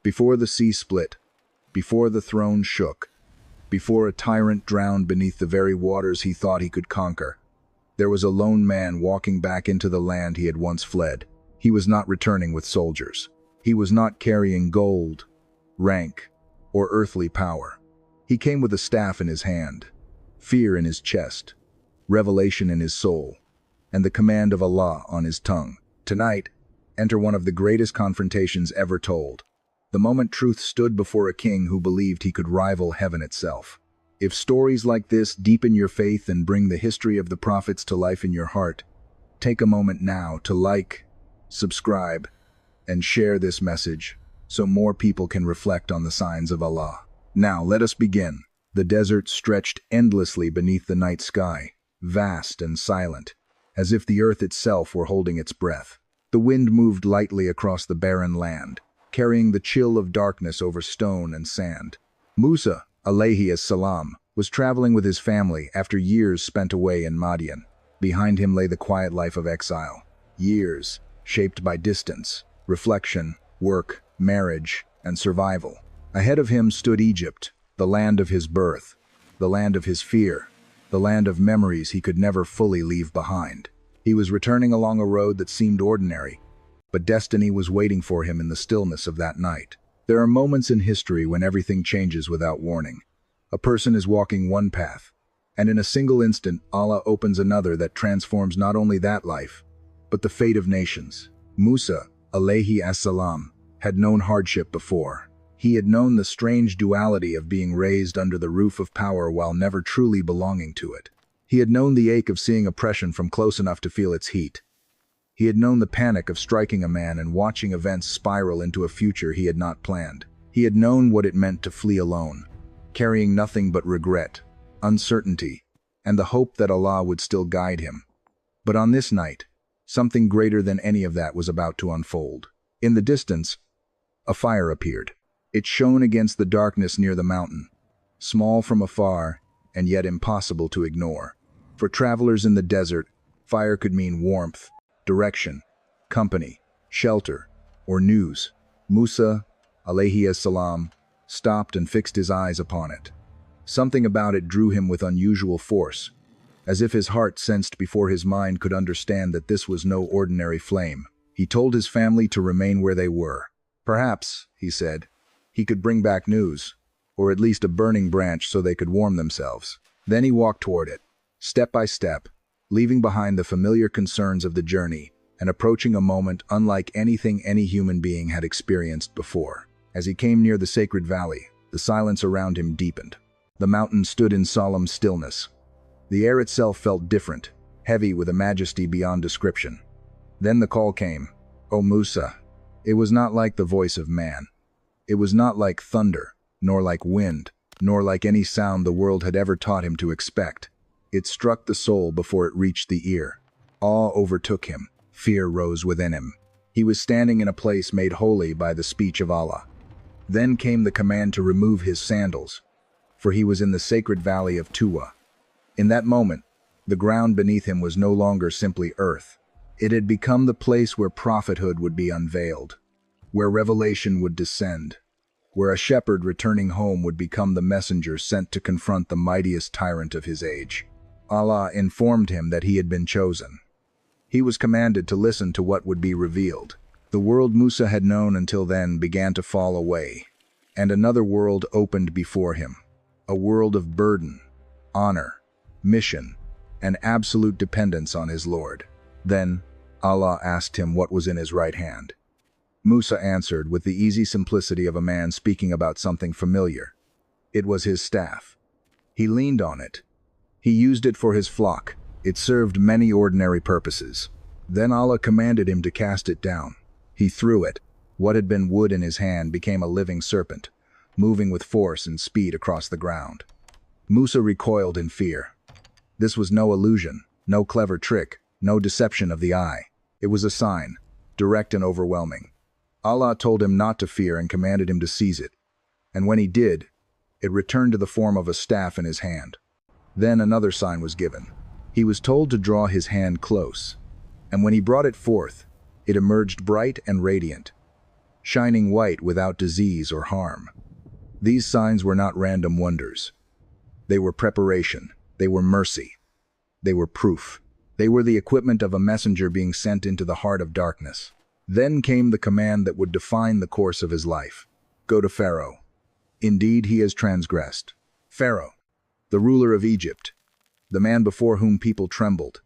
Before the sea split, before the throne shook, before a tyrant drowned beneath the very waters he thought he could conquer, there was a lone man walking back into the land he had once fled. He was not returning with soldiers. He was not carrying gold, rank, or earthly power. He came with a staff in his hand, fear in his chest, revelation in his soul, and the command of Allah on his tongue. Tonight, enter one of the greatest confrontations ever told. The moment truth stood before a king who believed he could rival heaven itself. If stories like this deepen your faith and bring the history of the prophets to life in your heart, take a moment now to like, subscribe, and share this message so more people can reflect on the signs of Allah. Now, let us begin. The desert stretched endlessly beneath the night sky, vast and silent, as if the earth itself were holding its breath. The wind moved lightly across the barren land, carrying the chill of darkness over stone and sand. Musa, alayhi as-salam, was traveling with his family after years spent away in Madian. Behind him lay the quiet life of exile. Years shaped by distance, reflection, work, marriage, and survival. Ahead of him stood Egypt, the land of his birth, the land of his fear, the land of memories he could never fully leave behind. He was returning along a road that seemed ordinary, but destiny was waiting for him in the stillness of that night. There are moments in history when everything changes without warning. A person is walking one path, and in a single instant Allah opens another that transforms not only that life, but the fate of nations. Musa, alayhi as-salam, had known hardship before. He had known the strange duality of being raised under the roof of power while never truly belonging to it. He had known the ache of seeing oppression from close enough to feel its heat. He had known the panic of striking a man and watching events spiral into a future he had not planned. He had known what it meant to flee alone, carrying nothing but regret, uncertainty, and the hope that Allah would still guide him. But on this night, something greater than any of that was about to unfold. In the distance, a fire appeared. It shone against the darkness near the mountain, small from afar and yet impossible to ignore. For travelers in the desert, fire could mean warmth, direction, company, shelter, or news. Musa, alayhi as-salam, stopped and fixed his eyes upon it. Something about it drew him with unusual force, as if his heart sensed before his mind could understand that this was no ordinary flame. He told his family to remain where they were. Perhaps, he said, he could bring back news, or at least a burning branch so they could warm themselves. Then he walked toward it, step by step, leaving behind the familiar concerns of the journey and approaching a moment unlike anything any human being had experienced before. As he came near the sacred valley, the silence around him deepened. The mountain stood in solemn stillness. The air itself felt different, heavy with a majesty beyond description. Then the call came, "O Musa." It was not like the voice of man. It was not like thunder, nor like wind, nor like any sound the world had ever taught him to expect. It struck the soul before it reached the ear. Awe overtook him. Fear rose within him. He was standing in a place made holy by the speech of Allah. Then came the command to remove his sandals, for he was in the sacred valley of Tuwa. In that moment, the ground beneath him was no longer simply earth. It had become the place where prophethood would be unveiled, where revelation would descend, where a shepherd returning home would become the messenger sent to confront the mightiest tyrant of his age. Allah informed him that he had been chosen. He was commanded to listen to what would be revealed. The world Musa had known until then began to fall away, and another world opened before him, a world of burden, honor, mission, and absolute dependence on his Lord. Then, Allah asked him what was in his right hand. Musa answered with the easy simplicity of a man speaking about something familiar. It was his staff. He leaned on it. He used it for his flock. It served many ordinary purposes. Then Allah commanded him to cast it down. He threw it. What had been wood in his hand became a living serpent, moving with force and speed across the ground. Musa recoiled in fear. This was no illusion, no clever trick, no deception of the eye. It was a sign, direct and overwhelming. Allah told him not to fear and commanded him to seize it. And when he did, it returned to the form of a staff in his hand. Then another sign was given. He was told to draw his hand close, and when he brought it forth, it emerged bright and radiant. shining white without disease or harm. These signs were not random wonders. They were preparation. They were mercy. They were proof. They were the equipment of a messenger being sent into the heart of darkness. Then came the command that would define the course of his life. Go to Pharaoh. Indeed, he has transgressed. Pharaoh, the ruler of Egypt, the man before whom people trembled,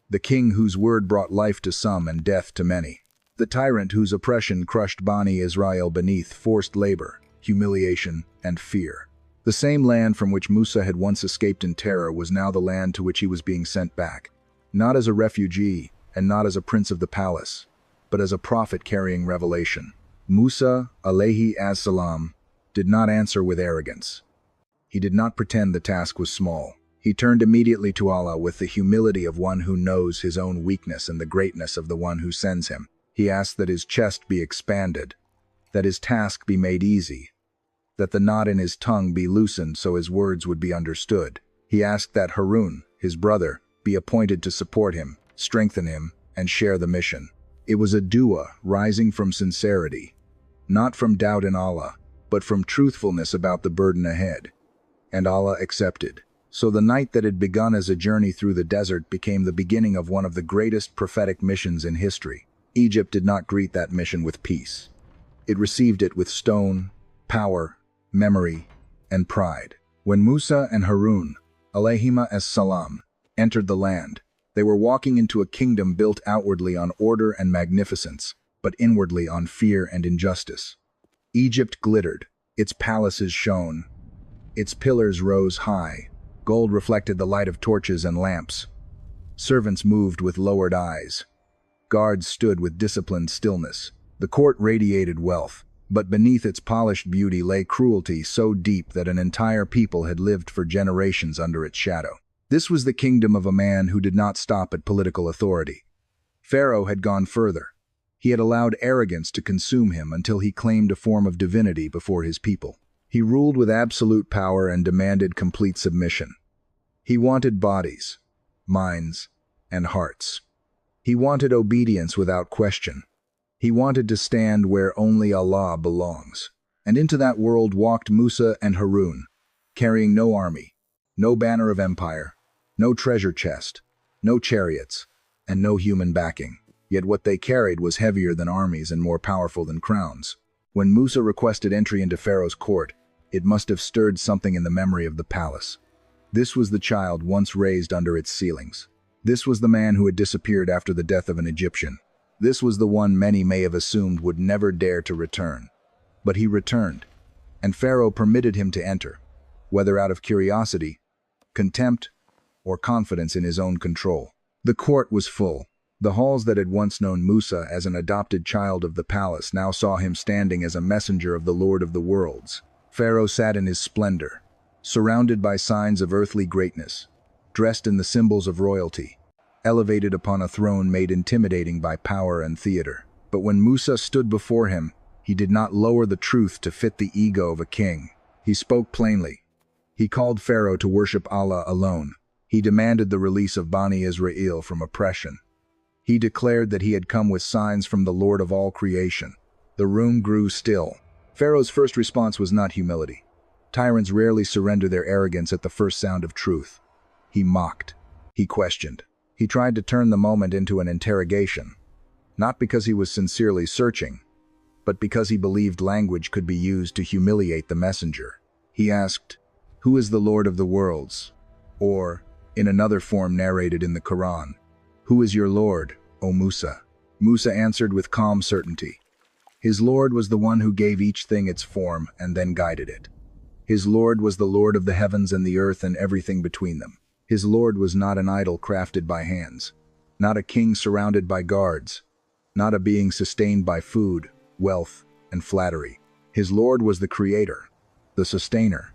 the king whose word brought life to some and death to many, the tyrant whose oppression crushed Bani Israel beneath forced labor, humiliation, and fear. The same land from which Musa had once escaped in terror was now the land to which he was being sent back, not as a refugee and not as a prince of the palace, but as a prophet carrying revelation. Musa, alayhi as-salam, did not answer with arrogance. He did not pretend the task was small. He turned immediately to Allah with the humility of one who knows his own weakness and the greatness of the one who sends him. He asked that his chest be expanded, that his task be made easy, that the knot in his tongue be loosened so his words would be understood. He asked that Harun, his brother, be appointed to support him, strengthen him, and share the mission. It was a dua rising from sincerity, not from doubt in Allah, but from truthfulness about the burden ahead. And Allah accepted. So the night that had begun as a journey through the desert became the beginning of one of the greatest prophetic missions in history. Egypt did not greet that mission with peace. It received it with stone, power, memory, and pride. When Musa and Harun, alayhima as-salam, entered the land, they were walking into a kingdom built outwardly on order and magnificence, but inwardly on fear and injustice. Egypt glittered, its palaces shone, its pillars rose high, gold reflected the light of torches and lamps. Servants moved with lowered eyes. Guards stood with disciplined stillness. The court radiated wealth, but beneath its polished beauty lay cruelty so deep that an entire people had lived for generations under its shadow. This was the kingdom of a man who did not stop at political authority. Pharaoh had gone further. He had allowed arrogance to consume him until he claimed a form of divinity before his people. He ruled with absolute power and demanded complete submission. He wanted bodies, minds, and hearts. He wanted obedience without question. He wanted to stand where only Allah belongs. And into that world walked Musa and Harun, carrying no army, no banner of empire, no treasure chest, no chariots, and no human backing. Yet what they carried was heavier than armies and more powerful than crowns. When Musa requested entry into Pharaoh's court, it must have stirred something in the memory of the palace. This was the child once raised under its ceilings. This was the man who had disappeared after the death of an Egyptian. This was the one many may have assumed would never dare to return. But he returned, and Pharaoh permitted him to enter, whether out of curiosity, contempt, or confidence in his own control. The court was full. The halls that had once known Musa as an adopted child of the palace now saw him standing as a messenger of the Lord of the worlds. Pharaoh sat in his splendor, surrounded by signs of earthly greatness, dressed in the symbols of royalty, elevated upon a throne made intimidating by power and theater. But when Musa stood before him, he did not lower the truth to fit the ego of a king. He spoke plainly. He called Pharaoh to worship Allah alone. He demanded the release of Bani Israel from oppression. He declared that he had come with signs from the Lord of all creation. The room grew still. Pharaoh's first response was not humility. Tyrants rarely surrender their arrogance at the first sound of truth. He mocked. He questioned. He tried to turn the moment into an interrogation, not because he was sincerely searching, but because he believed language could be used to humiliate the messenger. He asked, "Who is the Lord of the worlds?" Or, in another form narrated in the Quran, "Who is your Lord, O Musa?" Musa answered with calm certainty. His Lord was the one who gave each thing its form and then guided it. His Lord was the Lord of the heavens and the earth and everything between them. His Lord was not an idol crafted by hands, not a king surrounded by guards, not a being sustained by food, wealth, and flattery. His Lord was the Creator, the Sustainer,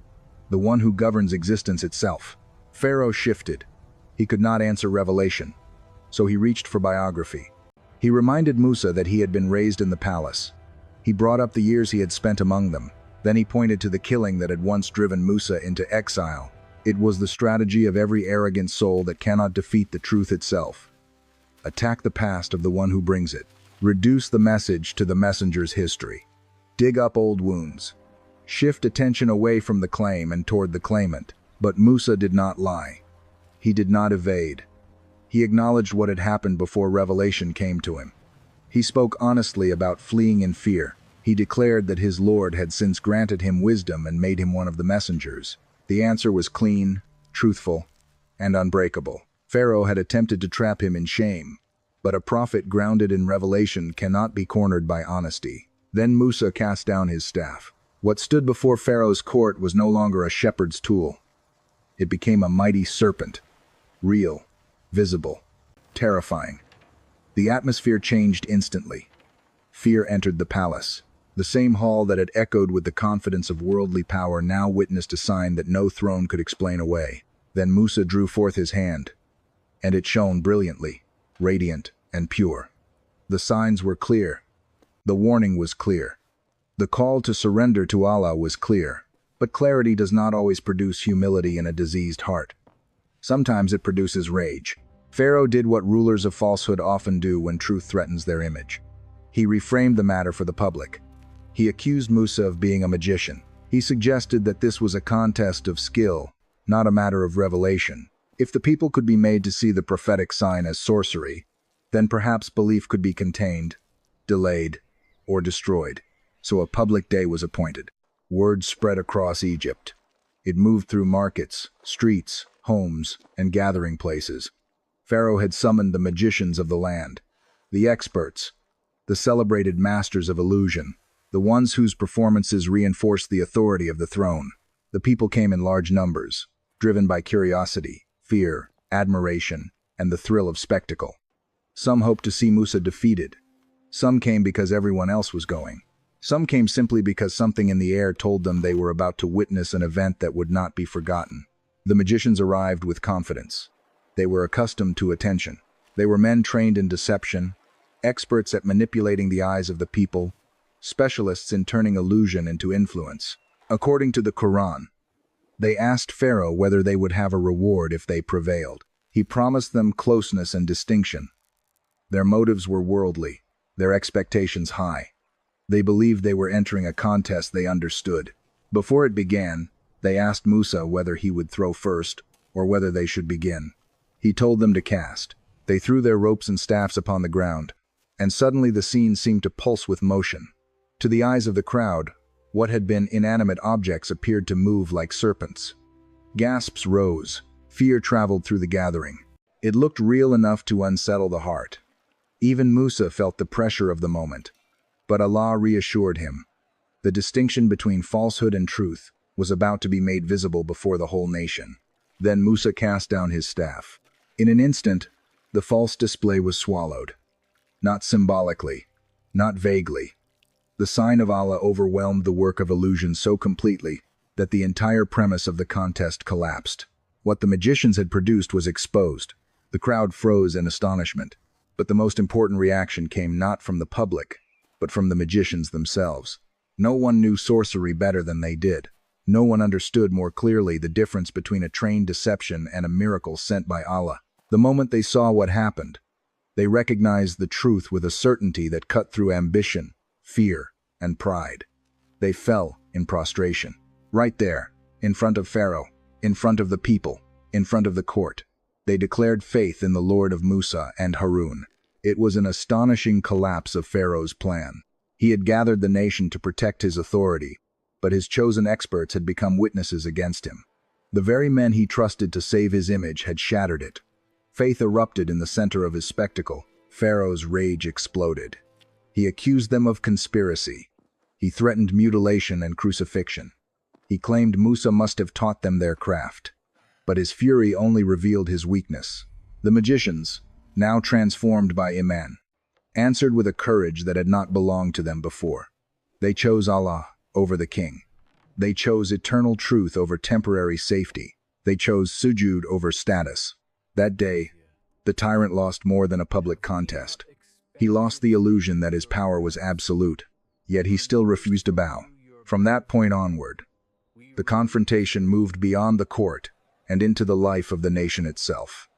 the one who governs existence itself. Pharaoh shifted. He could not answer revelation, so he reached for biography. He reminded Musa that he had been raised in the palace. He brought up the years he had spent among them. Then he pointed to the killing that had once driven Musa into exile. It was the strategy of every arrogant soul that cannot defeat the truth itself. Attack the past of the one who brings it. Reduce the message to the messenger's history. Dig up old wounds. Shift attention away from the claim and toward the claimant. But Musa did not lie. He did not evade. He acknowledged what had happened before revelation came to him. He spoke honestly about fleeing in fear. He declared that his Lord had since granted him wisdom and made him one of the messengers. The answer was clean, truthful, and unbreakable. Pharaoh had attempted to trap him in shame, but a prophet grounded in revelation cannot be cornered by honesty. Then Musa cast down his staff. What stood before Pharaoh's court was no longer a shepherd's tool. It became a mighty serpent, real, visible, terrifying. The atmosphere changed instantly. Fear entered the palace. The same hall that had echoed with the confidence of worldly power now witnessed a sign that no throne could explain away. Then Musa drew forth his hand, and it shone brilliantly, radiant and pure. The signs were clear. The warning was clear. The call to surrender to Allah was clear. But clarity does not always produce humility in a diseased heart. Sometimes it produces rage. Pharaoh did what rulers of falsehood often do when truth threatens their image. He reframed the matter for the public. He accused Musa of being a magician. He suggested that this was a contest of skill, not a matter of revelation. If the people could be made to see the prophetic sign as sorcery, then perhaps belief could be contained, delayed, or destroyed. So a public day was appointed. Word spread across Egypt. It moved through markets, streets, homes, and gathering places. Pharaoh had summoned the magicians of the land, the experts, the celebrated masters of illusion, the ones whose performances reinforced the authority of the throne. The people came in large numbers, driven by curiosity, fear, admiration, and the thrill of spectacle. Some hoped to see Musa defeated. Some came because everyone else was going. Some came simply because something in the air told them they were about to witness an event that would not be forgotten. The magicians arrived with confidence. They were accustomed to attention. They were men trained in deception, experts at manipulating the eyes of the people, specialists in turning illusion into influence. According to the Quran, they asked Pharaoh whether they would have a reward if they prevailed. He promised them closeness and distinction. Their motives were worldly, their expectations high. They believed they were entering a contest they understood. Before it began, they asked Musa whether he would throw first or whether they should begin. He told them to cast. They threw their ropes and staffs upon the ground, and suddenly the scene seemed to pulse with motion. To the eyes of the crowd, what had been inanimate objects appeared to move like serpents. Gasps rose. Fear traveled through the gathering. It looked real enough to unsettle the heart. Even Musa felt the pressure of the moment. But Allah reassured him. The distinction between falsehood and truth was about to be made visible before the whole nation. Then Musa cast down his staff. In an instant, the false display was swallowed. Not symbolically, not vaguely. The sign of Allah overwhelmed the work of illusion so completely that the entire premise of the contest collapsed. What the magicians had produced was exposed. The crowd froze in astonishment. But the most important reaction came not from the public, but from the magicians themselves. No one knew sorcery better than they did. No one understood more clearly the difference between a trained deception and a miracle sent by Allah. The moment they saw what happened, they recognized the truth with a certainty that cut through ambition, fear, and pride. They fell in prostration. Right there, in front of Pharaoh, in front of the people, in front of the court. They declared faith in the Lord of Musa and Harun. It was an astonishing collapse of Pharaoh's plan. He had gathered the nation to protect his authority, but his chosen experts had become witnesses against him. The very men he trusted to save his image had shattered it. Faith erupted in the center of his spectacle. Pharaoh's rage exploded. He accused them of conspiracy. He threatened mutilation and crucifixion. He claimed Musa must have taught them their craft. But his fury only revealed his weakness. The magicians, now transformed by Iman, answered with a courage that had not belonged to them before. They chose Allah over the king. They chose eternal truth over temporary safety. They chose sujud over status. That day, the tyrant lost more than a public contest. He lost the illusion that his power was absolute, yet he still refused to bow. From that point onward, the confrontation moved beyond the court and into the life of the nation itself.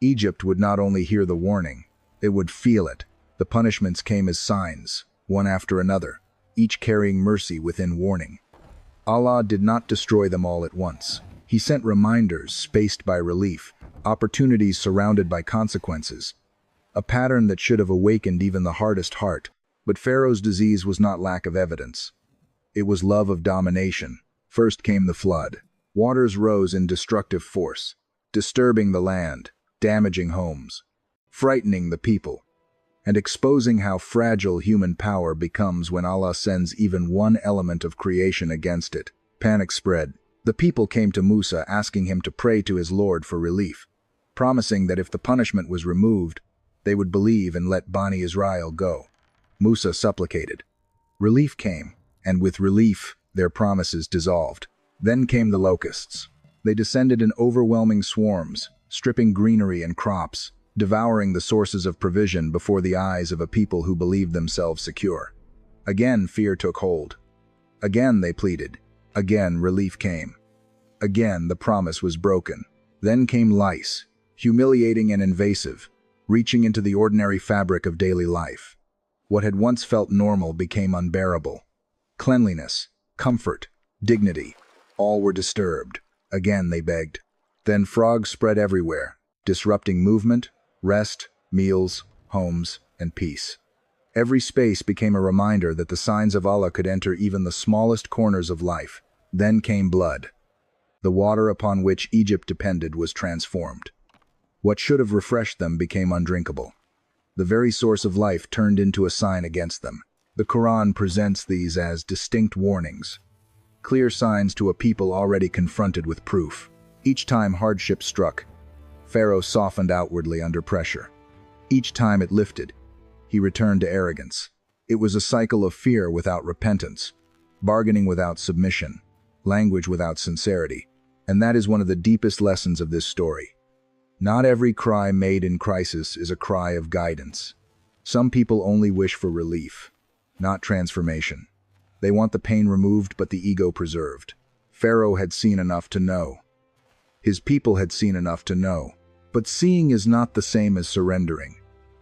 Egypt would not only hear the warning, it would feel it. The punishments came as signs, one after another, each carrying mercy within warning. Allah did not destroy them all at once. He sent reminders spaced by relief, opportunities surrounded by consequences, a pattern that should have awakened even the hardest heart. But Pharaoh's disease was not lack of evidence. It was love of domination. First came the flood. Waters rose in destructive force, disturbing the land, damaging homes, frightening the people, and exposing how fragile human power becomes when Allah sends even one element of creation against it. Panic spread. The people came to Musa asking him to pray to his Lord for relief, promising that if the punishment was removed, they would believe and let Bani Israel go. Musa supplicated. Relief came, and with relief, their promises dissolved. Then came the locusts. They descended in overwhelming swarms, stripping greenery and crops, devouring the sources of provision before the eyes of a people who believed themselves secure. Again, fear took hold. Again, they pleaded. Again, relief came. Again, the promise was broken. Then came lice, humiliating and invasive, reaching into the ordinary fabric of daily life. What had once felt normal became unbearable. Cleanliness, comfort, dignity, all were disturbed. Again they begged. Then frogs spread everywhere, disrupting movement, rest, meals, homes, and peace. Every space became a reminder that the signs of Allah could enter even the smallest corners of life. Then came blood. The water upon which Egypt depended was transformed. What should have refreshed them became undrinkable. The very source of life turned into a sign against them. The Quran presents these as distinct warnings, clear signs to a people already confronted with proof. Each time hardship struck, Pharaoh softened outwardly under pressure. Each time it lifted, he returned to arrogance. It was a cycle of fear without repentance, bargaining without submission, language without sincerity. And that is one of the deepest lessons of this story. Not every cry made in crisis is a cry of guidance. Some people only wish for relief, not transformation. They want the pain removed but the ego preserved. Pharaoh had seen enough to know. His people had seen enough to know. But seeing is not the same as surrendering.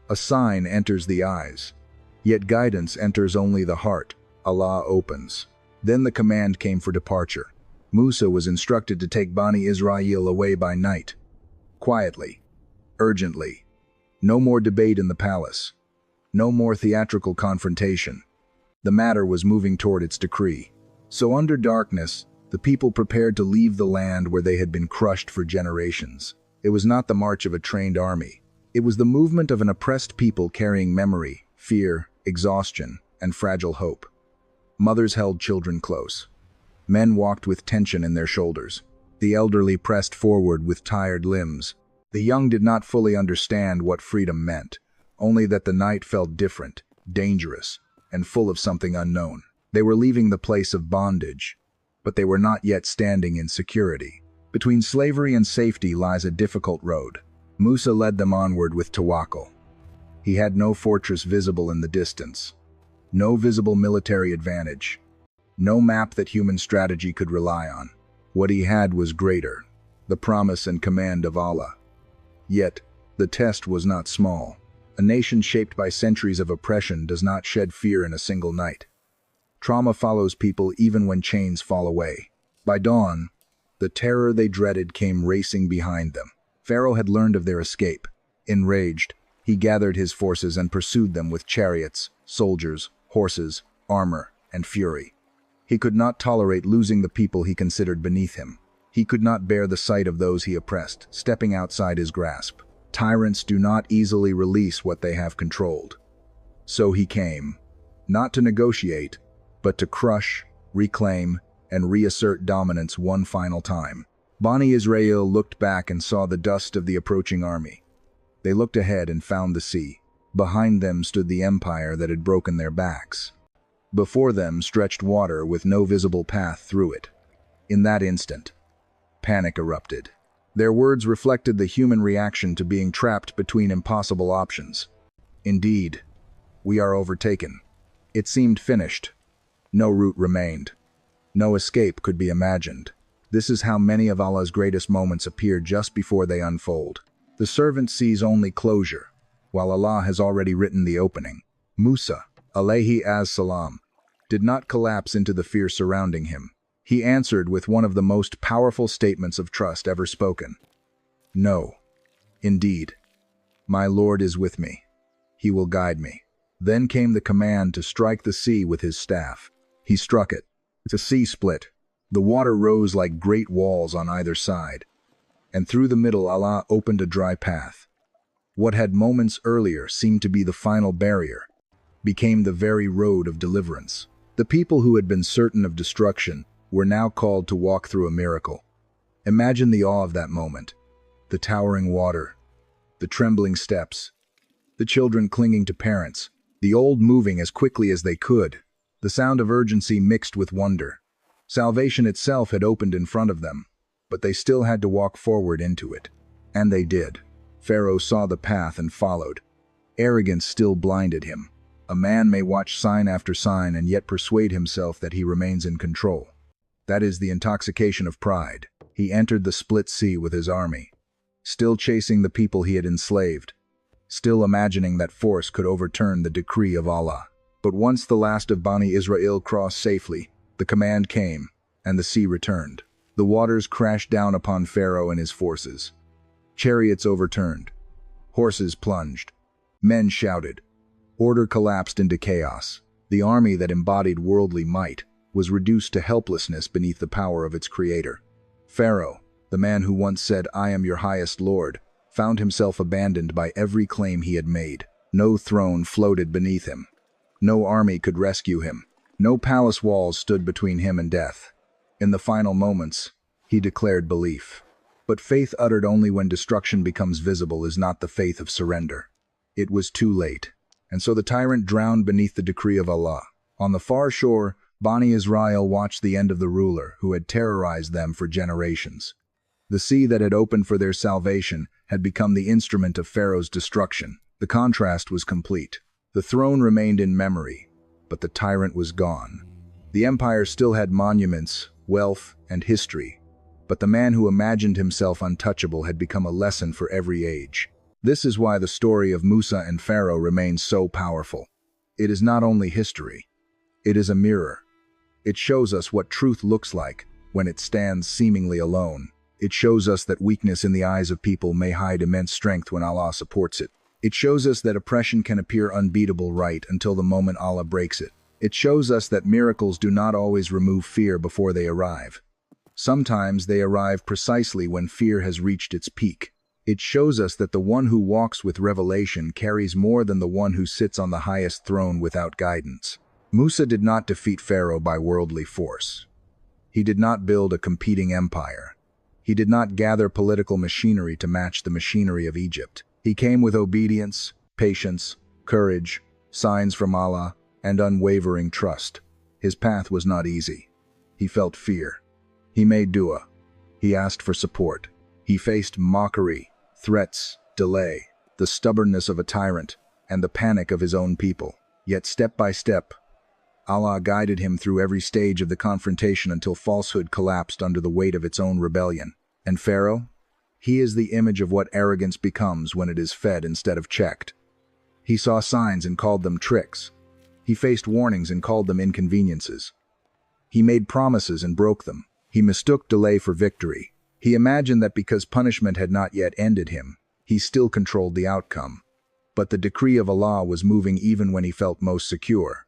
A sign enters the eyes, yet guidance enters only the heart. Allah opens. Then the command came for departure. Musa was instructed to take Bani Israel away by night. Quietly, urgently. No more debate in the palace. No more theatrical confrontation. The matter was moving toward its decree. So under darkness, the people prepared to leave the land where they had been crushed for generations. It was not the march of a trained army. It was the movement of an oppressed people carrying memory, fear, exhaustion, and fragile hope. Mothers held children close. Men walked with tension in their shoulders. The elderly pressed forward with tired limbs. The young did not fully understand what freedom meant, only that the night felt different, dangerous, and full of something unknown. They were leaving the place of bondage, but they were not yet standing in security. Between slavery and safety lies a difficult road. Musa led them onward with tawakkul. He had no fortress visible in the distance, no visible military advantage, no map that human strategy could rely on. What he had was greater, the promise and command of Allah. Yet, the test was not small. A nation shaped by centuries of oppression does not shed fear in a single night. Trauma follows people even when chains fall away. By dawn, the terror they dreaded came racing behind them. Pharaoh had learned of their escape. Enraged, he gathered his forces and pursued them with chariots, soldiers, horses, armor, and fury. He could not tolerate losing the people he considered beneath him. He could not bear the sight of those he oppressed, stepping outside his grasp. Tyrants do not easily release what they have controlled. So he came, not to negotiate, but to crush, reclaim, and reassert dominance one final time. Bani Israel looked back and saw the dust of the approaching army. They looked ahead and found the sea. Behind them stood the empire that had broken their backs. Before them stretched water with no visible path through it. In that instant, panic erupted. Their words reflected the human reaction to being trapped between impossible options. Indeed, we are overtaken. It seemed finished. No route remained. No escape could be imagined. This is how many of Allah's greatest moments appear just before they unfold. The servant sees only closure. while Allah has already written the opening. Musa, alayhi as-salam, did not collapse into the fear surrounding him. He answered with one of the most powerful statements of trust ever spoken. No, indeed, my Lord is with me. He will guide me. Then came the command to strike the sea with his staff. He struck it. The sea split. The water rose like great walls on either side. And through the middle Allah opened a dry path. What had moments earlier seemed to be the final barrier became the very road of deliverance. The people who had been certain of destruction were now called to walk through a miracle. Imagine the awe of that moment. The towering water, the trembling steps, the children clinging to parents, the old moving as quickly as they could, the sound of urgency mixed with wonder. Salvation itself had opened in front of them, but they still had to walk forward into it. And they did. Pharaoh saw the path and followed. Arrogance still blinded him. A man may watch sign after sign and yet persuade himself that he remains in control. That is the intoxication of pride. He entered the split sea with his army, still chasing the people he had enslaved, still imagining that force could overturn the decree of Allah. But once the last of Bani Israel crossed safely, the command came, and the sea returned. The waters crashed down upon Pharaoh and his forces. Chariots overturned. Horses plunged. Men shouted. Order collapsed into chaos. The army that embodied worldly might was reduced to helplessness beneath the power of its creator. Pharaoh, the man who once said, "I am your highest lord," found himself abandoned by every claim he had made. No throne floated beneath him. No army could rescue him. No palace walls stood between him and death. In the final moments, he declared belief. But faith uttered only when destruction becomes visible is not the faith of surrender. It was too late, and so the tyrant drowned beneath the decree of Allah. On the far shore, Bani Israel watched the end of the ruler who had terrorized them for generations. The sea that had opened for their salvation had become the instrument of Pharaoh's destruction. The contrast was complete. The throne remained in memory, but the tyrant was gone. The empire still had monuments, wealth, and history, but the man who imagined himself untouchable had become a lesson for every age. This is why the story of Musa and Pharaoh remains so powerful. It is not only history, it is a mirror. It shows us what truth looks like when it stands seemingly alone. It shows us that weakness in the eyes of people may hide immense strength when Allah supports it. It shows us that oppression can appear unbeatable right until the moment Allah breaks it. It shows us that miracles do not always remove fear before they arrive. Sometimes they arrive precisely when fear has reached its peak. It shows us that the one who walks with revelation carries more than the one who sits on the highest throne without guidance. Musa did not defeat Pharaoh by worldly force. He did not build a competing empire. He did not gather political machinery to match the machinery of Egypt. He came with obedience, patience, courage, signs from Allah, and unwavering trust. His path was not easy. He felt fear. He made dua. He asked for support. He faced mockery, threats, delay, the stubbornness of a tyrant, and the panic of his own people. Yet step by step, Allah guided him through every stage of the confrontation until falsehood collapsed under the weight of its own rebellion. And Pharaoh? He is the image of what arrogance becomes when it is fed instead of checked. He saw signs and called them tricks. He faced warnings and called them inconveniences. He made promises and broke them. He mistook delay for victory. He imagined that because punishment had not yet ended him, he still controlled the outcome. But the decree of Allah was moving even when he felt most secure.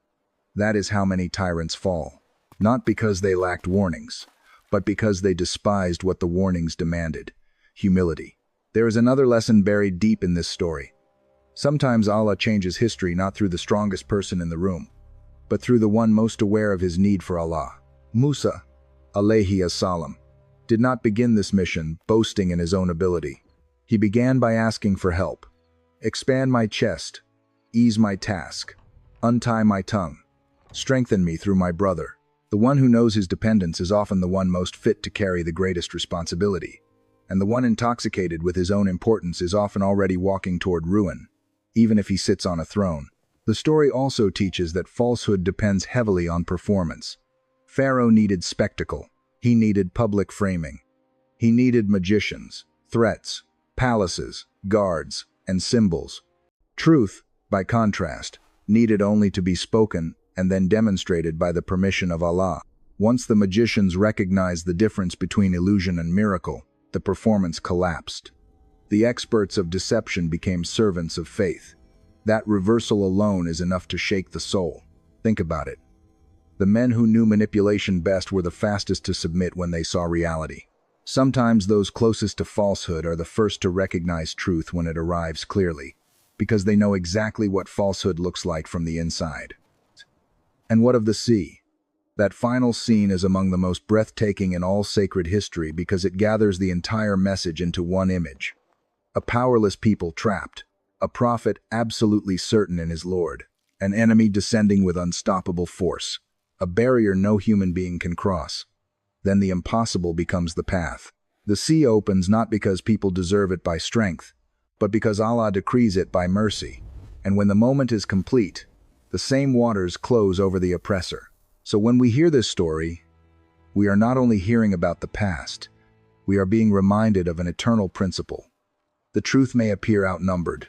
That is how many tyrants fall. Not because they lacked warnings, but because they despised what the warnings demanded: humility. There is another lesson buried deep in this story. Sometimes Allah changes history not through the strongest person in the room, but through the one most aware of his need for Allah. Musa, alayhi as-salam, did not begin this mission boasting in his own ability. He began by asking for help. Expand my chest, ease my task, untie my tongue, strengthen me through my brother. The one who knows his dependence is often the one most fit to carry the greatest responsibility, and the one intoxicated with his own importance is often already walking toward ruin, even if he sits on a throne. The story also teaches that falsehood depends heavily on performance. Pharaoh needed spectacle. He needed public framing. He needed magicians, threats, palaces, guards, and symbols. Truth, by contrast, needed only to be spoken and then demonstrated by the permission of Allah. Once the magicians recognized the difference between illusion and miracle, the performance collapsed. The experts of deception became servants of faith. That reversal alone is enough to shake the soul. Think about it. The men who knew manipulation best were the fastest to submit when they saw reality. Sometimes those closest to falsehood are the first to recognize truth when it arrives clearly, because they know exactly what falsehood looks like from the inside. And what of the sea? That final scene is among the most breathtaking in all sacred history because it gathers the entire message into one image. A powerless people trapped, a prophet absolutely certain in his Lord, an enemy descending with unstoppable force, a barrier no human being can cross. Then the impossible becomes the path. The sea opens not because people deserve it by strength, but because Allah decrees it by mercy. And when the moment is complete, the same waters close over the oppressor. So when we hear this story, we are not only hearing about the past, we are being reminded of an eternal principle. The truth may appear outnumbered,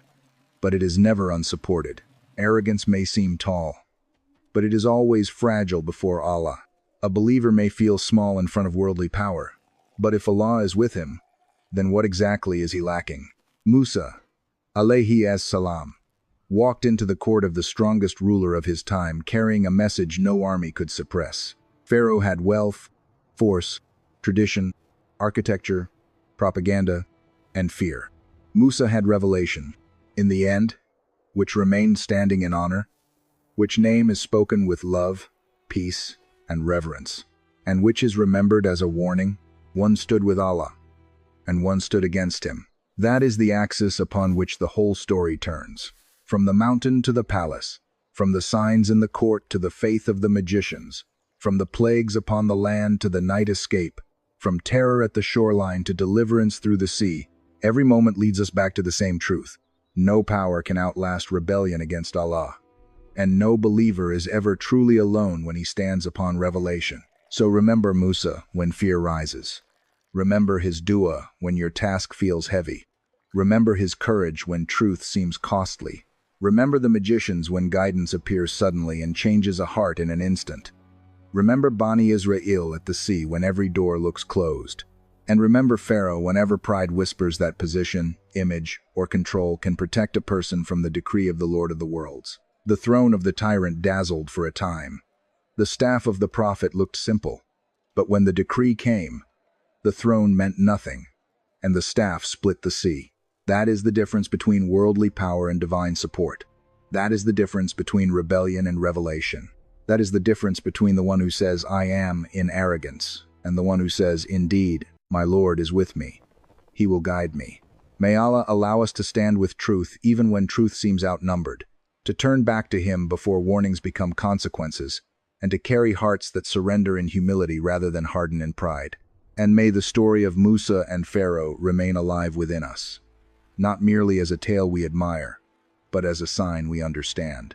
but it is never unsupported. Arrogance may seem tall, but it is always fragile before Allah. A believer may feel small in front of worldly power, but if Allah is with him, then what exactly is he lacking? Musa, alayhi as-salam, walked into the court of the strongest ruler of his time carrying a message no army could suppress. Pharaoh had wealth, force, tradition, architecture, propaganda, and fear. Musa had revelation, in the end, which remained standing in honor, which name is spoken with love, peace, and reverence, and which is remembered as a warning. One stood with Allah, and one stood against him. That is the axis upon which the whole story turns. From the mountain to the palace, from the signs in the court to the faith of the magicians, from the plagues upon the land to the night escape, from terror at the shoreline to deliverance through the sea, every moment leads us back to the same truth. No power can outlast rebellion against Allah, and no believer is ever truly alone when he stands upon revelation. So remember Musa when fear rises. Remember his dua when your task feels heavy. Remember his courage when truth seems costly. Remember the magicians when guidance appears suddenly and changes a heart in an instant. Remember Bani Israel at the sea when every door looks closed. And remember Pharaoh whenever pride whispers that position, image, or control can protect a person from the decree of the Lord of the worlds. The throne of the tyrant dazzled for a time. The staff of the prophet looked simple. But when the decree came, the throne meant nothing, and the staff split the sea. That is the difference between worldly power and divine support. That is the difference between rebellion and revelation. That is the difference between the one who says, "I am," in arrogance, and the one who says, "Indeed, my Lord is with me. He will guide me." May Allah allow us to stand with truth even when truth seems outnumbered, to turn back to Him before warnings become consequences, and to carry hearts that surrender in humility rather than harden in pride. And may the story of Musa and Pharaoh remain alive within us, not merely as a tale we admire, but as a sign we understand.